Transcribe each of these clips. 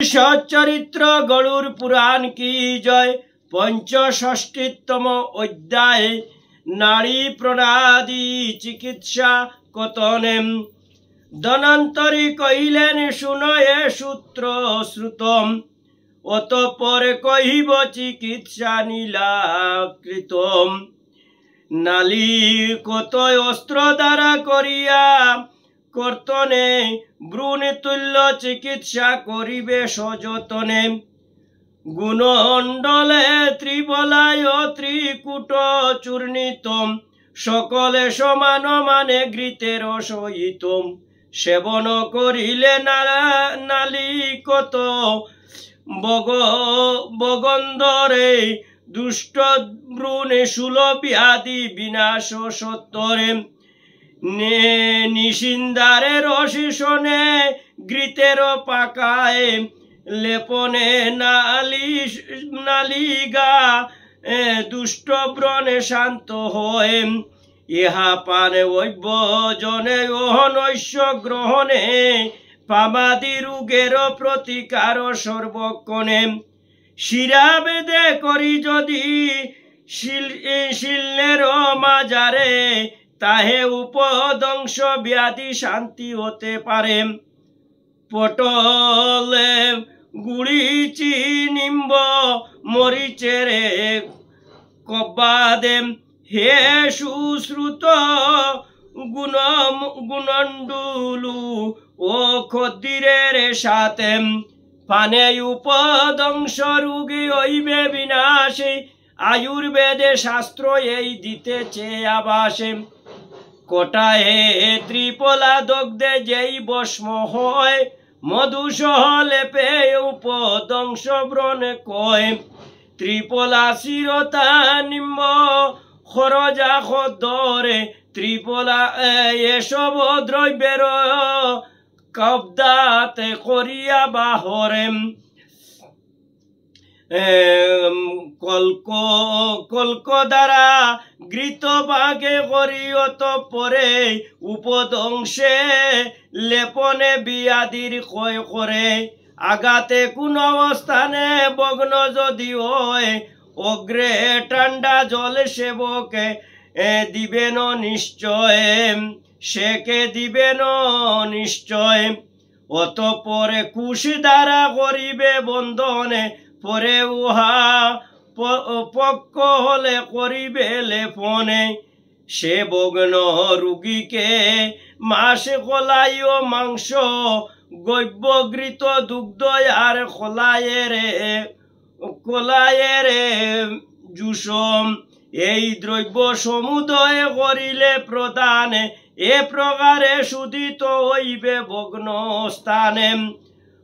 सच्चरित्र गरुड़ पुराण की जय। 65तम अध्याय नाड़ी प्रणादि चिकित्सा कथने। धनंतरी कहिलेन शुनो ए सूत्र श्रुतम अतपर कहिब चिकित्सा नीलाकृतम। नाली कत अस्त्र द्वारा करिया कर्तने ब्रूण तुल्य चिकित्सा करिबे सजतने। गुणमंडले त्रिबलाय त्रिकूट चूर्णितम सकले समान माने घृतेर सहितम। सेवन करिले नालिकत बगंधरे दुष्ट ब्रूणे शूल व्याधि विनाश सत्तरे। निशिंदारे रशिशने घृतेर पाकाए लेपने नालिगा दुष्ट व्रणे शांत होए। इहा पाने वैभजने अहनैश्य ग्रहणे पामादि रोगेर प्रतिकार सर्वक्षणे। शिरा बेदे करी जदि शिलेर माजारे ताहे उपदंश व्याधि शांति होते पारे। पटले गुड़ीची निम्ब मरीचेरे कब्बादे हे सुश्रुत गुणंडुलु ओ खदिरेर साथे। पाने उपदंश रोगी हইবে विनाशे आयुर्वेदे शास्त्र এই দিতেছে আবাসে। কটায়ে ত্রিপলা দগ্ধে যেই ভস্ম হয় মধুসহ লেপে উপদংশ ব্রণে কয়। ত্রিপলা শিরতা নিম্ব খরজা খদরে ত্রিপলা এসব দ্রব্যের কবদাতে করিয়া বাহরে। কলক দ্বারা ঘৃত বাগে করিয়ত পরে উপদংশে লেপনে ব্যাধির ক্ষয় করে। আগাতে কোন অবস্থানে বগ্ন যদি হয় অগ্রে ঠান্ডা জল সেবকে দিবেন নিশ্চয়। সেকে দিবেন নিশ্চয়। অতঃপরে কুশ দ্বারা করিবে বন্ধনে পরে উহা পক্ক হলে করিবে লেপনে। সে বগ্ন রোগীকে মাসে কলাইও মাংস গব্যঘৃত দুগ্ধ আর কলায়ের জুসম এই দ্রব্য সমুদয় করিলে প্রদানে এ প্রকারে শুধিত হইবে বগ্ন স্থানে।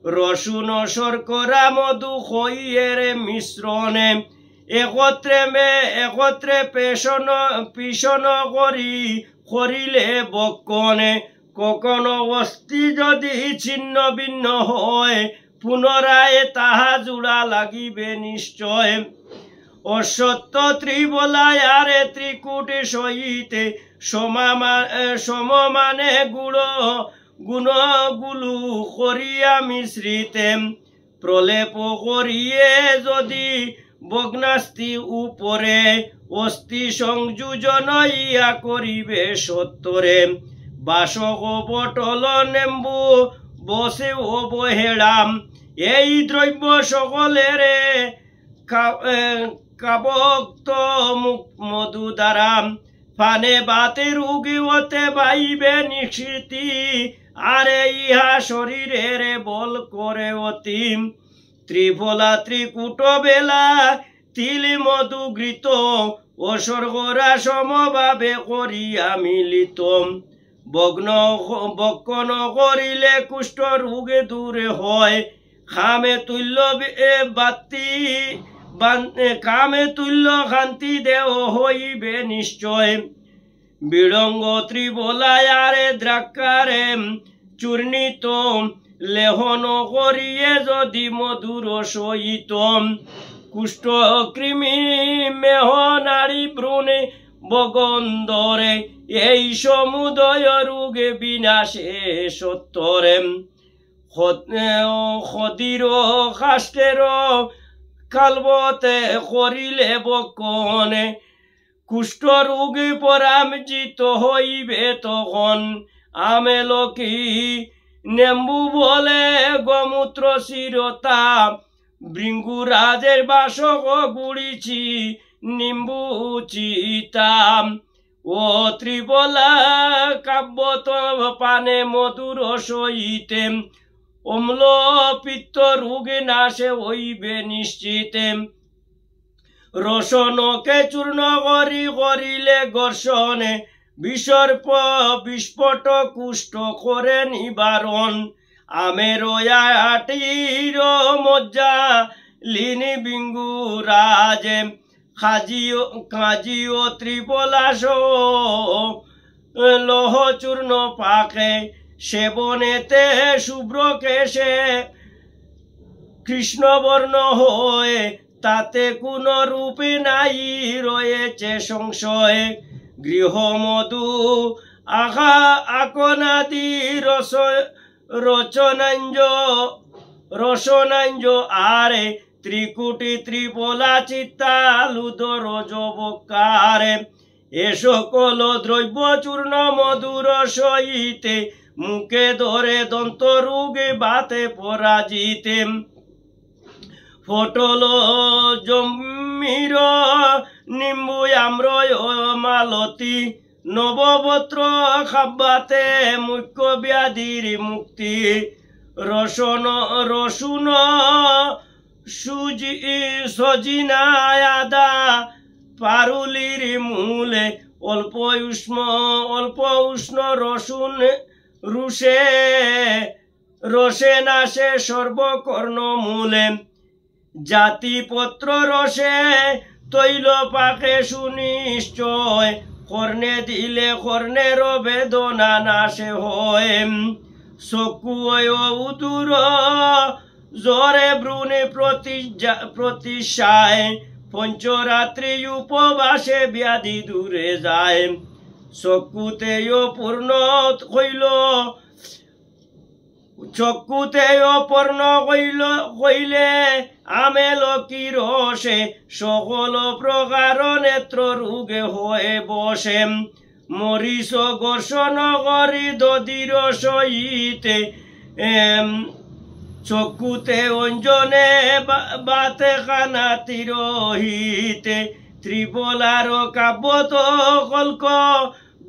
রসুন শর্করা মধু খইয়ের মিশ্রণে একত্রে পিষণ করিলে বক্ষণে। কখনো অস্থি যদি ছিন্ন ভিন্ন হয় পুনরায় তাহা জোড়া লাগিবে নিশ্চয়। অসত্য ত্রিবলায় আরে ত্রিকূটে সহিতে সমমানে গুণগুলো করিয়া মিশ্রিতে। প্রলেপ করিয়ে যদি বগ্নাস্থি উপরে অস্থি সংযোজন ইয়া করিবে সত্তরে। বাসক পটল নেম্বু বসে অবহেলাম এই দ্রব্য সকলের কাবক্ত মধু দ্বারা। পানে বাতে রোগী হতে বাইবে নিশ্চিতি আরে ইহা শরীরের বল করে অতি। ত্রিফলা ত্রিকূট বেলা তিল মধু ঘৃত ও স্বর্গরা সমভাবে করিয়া মিলিত। বক্ষণ করিলে কুষ্ঠ রোগে দূরে হয়। খামে তুল্য শান্তি দেহ হইবে নিশ্চয়। বিড়ঙ্গ ত্রিবলায় আরে দ্রাক্ষারে চূর্ণিত লেহন করিয়ে যদি মধুর সহিত। কুষ্ঠ কৃমি মেহ নারী ব্রণে বগন্ধরে এই সমুদয় রোগে বিনাশে সত্তরে। খদির কাষ্টের কালবতে করিলে বকনে কুষ্ঠ রোগে পরামজিত হইবে তখন আমেল কি নেম্বু বলে গোমূত্র শিরতা ভৃঙ্গুরাজের বাসক গুড়িছি নিম্বু চিতাম ও ত্রিবলা কাব্যত পানে মধুর সহিতে অম্ল পিত্ত রোগে নাশে হইবে নিশ্চিতে রসনকে চূর্ণ করিলে ঘর্ষণে বিসর্প বিস্ফোট কুষ্ঠ করে নিবারণ আমের আটির মজ্জা লিনি বিঙ্গুরাজে খাজিও ত্রিপলাস লোহ চূর্ণ পাকে সেবনেতে শুভ্র কেশে কৃষ্ণবর্ণ হয়ে তাতে কোন রূপে নাই রয়েছে সংশয় গৃহমধু আকনাদি রসনাঞ্জ আরে ত্রিকুটি ত্রিপলা চিত্তালুদর যবকারে এ সকল দ্রব্য চূর্ণ মধুর সহিতে মুখে ধরে দন্ত রোগে বাতে পরাজিতে ফটল জমির নিম্বু আম্র মালতী নবপত্র খাবাতে মুখ্য ব্যাধির মুক্তি রসুন সজিনায় আদা পারুলির মূলে অল্প উষ্ণ রসুন রসে নাশে সর্বকর্ণ মূলে জাতিপত্র রসে তৈল পাকে সুনিশ্চয় কর্ণে দিলে কর্ণের বেদনা নাশে হয় চকু উদুর জ্বরে ব্রুণে প্রতিশায় পঞ্চরাত্রি উপবাসে ব্যাধি দূরে যায় চকুতেও পূর্ণ হইল কইলে আমেল কি রসে সকল প্রকার নেত্র রোগে হয়ে বসে মরিচ ঘর্ষণ করি দধির সহিতে চকুতে অঞ্জনে বাতে কানাতির হিতে ত্রিপলার কাব্যত কল্ক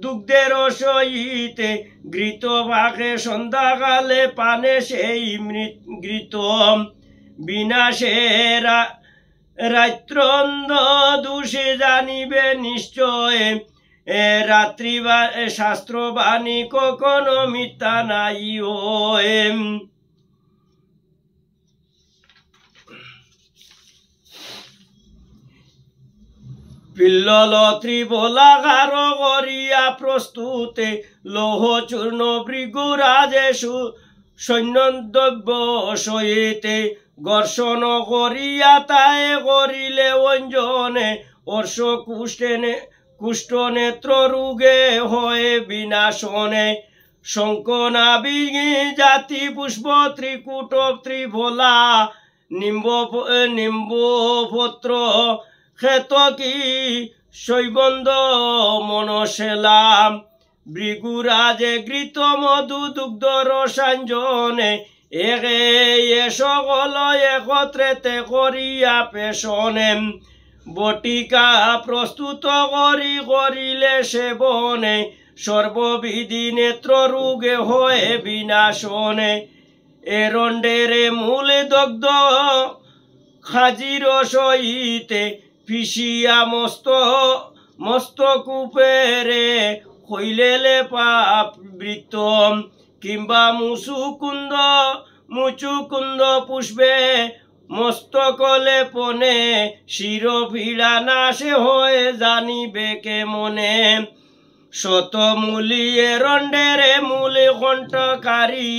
দুগ্ধের সহিতে ঘৃত পাকে সন্ধ্যাকালে পানে সেই ঘৃত বিনাশে রাত্রন্ধ দোষে জানিবে নিশ্চয় রাত্রি শাস্ত্রবাণী কখনো মিথ্যা নাই হয় পিল্লল ত্রিবলাগার করিয়া প্রস্তুতে লৌহ চূর্ণ ভৃগুরাজে সৈন্যদ্রব্য সহিতে ঘর্ষণ করিয়া তাই করিলে অঞ্জনে অর্শ কুষ্ঠ নেত্র রোগে হয়ে বিনাশনে শঙ্কনাবি জাতি পুষ্প ত্রিকুট ত্রিভোলা নিম্বপত্র ক্ষেত কি শৈবন্ধ মনশেলাম ভৃগুরাজে ঘৃত মধু দুগ্ধ রসাঞ্জনে এ সকল একত্রেতে করিয়া পেশনে বটিকা প্রস্তুত করিলে সেবনে সর্ববিধি নেত্র রোগে হয়ে বিনাশনে এরণ্ডেরে মূল দগ্ধ খাজির সহিতে পিসিয়া মস্ত কূপেরে হইলে পাপ বৃত্ত কিংবা মুচুকুন্দ পুষ্পে মস্তকলে পনে শির ভিড়া নাশে হয়ে জানিবে কে মনে শতমূলি এরণ্ডেরে মূলে কণ্ঠকারী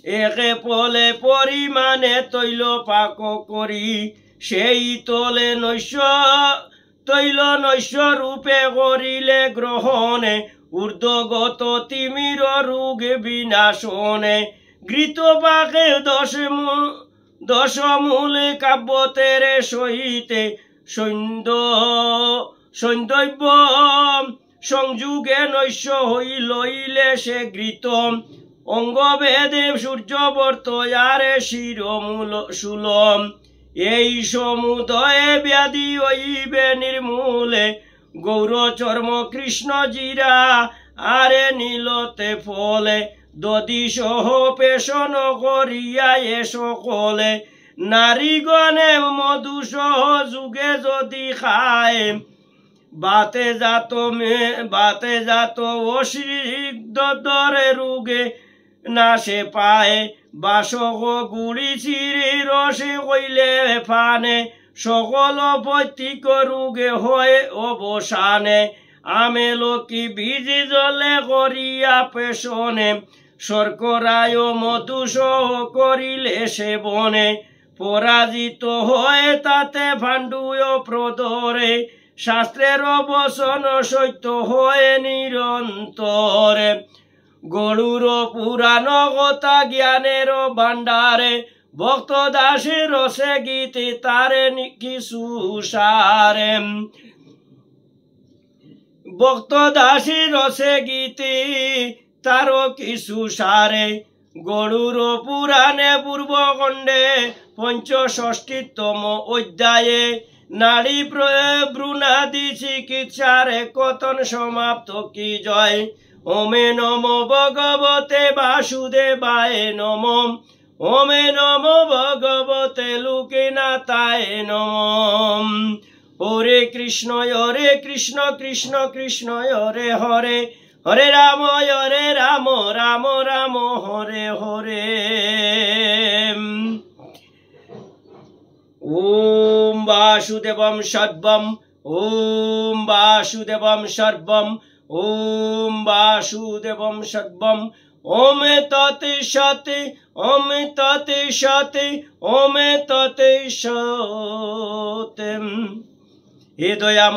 একে পলে পরিমাণে তৈল পাক করি সেই তলে তৈল নৈশ রূপে করিলে গ্রহণে ঊর্ধ্বগত তিমির রোগ বিনাশনে ঘৃত পাকে দশমূল কাব্যতের সহিতে সৈন্দব্য সংযুগে নৈশ লইলে সে ঘৃত অঙ্গভেদে সূর্যবর্ত আরে শিরমূল সুলম এই সমুদয়ে ব্যাধি হইবে নির্মূলে গৌর চর্ম কৃষ্ণ জিরা আরে নীলতে ফলে দধি সহ পেশন করিয়া এ সকলে নারীগণে মধু সহ যুগে যদি খায় বাতে যাত অসিদ্ধরে রোগে না সে পায় বাসক গুড়ি চিরি রসে কইলে ফানে সকল পৈতৃক রোগে হয় অবসানে আমেলকি বীজ জলে করিয়া পেশনে শর্করায় মধু সহ করিলে সে বনে পরাজিত হয় তাতে ভাণ্ডুয় প্রদরে শাস্ত্রের বচন সত্য হয় নিরন্তরে গরুর পুরাণ কথা জ্ঞানের ভাণ্ডারে ভক্ত দাসের রসে গীতে তারে কিছু সারে ভক্ত দাসের রসে গীতে তারও কিছু সারে গরুর পুরাণে পূর্বখণ্ডে 65তম অধ্যায়ে নারী ভ্রূণাদি চিকিৎসার কথন সমাপ্ত কি জয় ওমে নম ভগবতে বাসুদেবায় নম ওমে নম ভগবতে লোকনাথায় নম হরে কৃষ্ণ কৃষ্ণ কৃষ্ণ হরে হরে হরে রাম রাম রাম হরে হরে ওম বাসুদেবম সর্বম ওম বাসুদেবম সর্বম ওম বাসুদেবম সর্বম ওম ততে সতে ওম ততে সতে ওম ততে সতে হে দয়া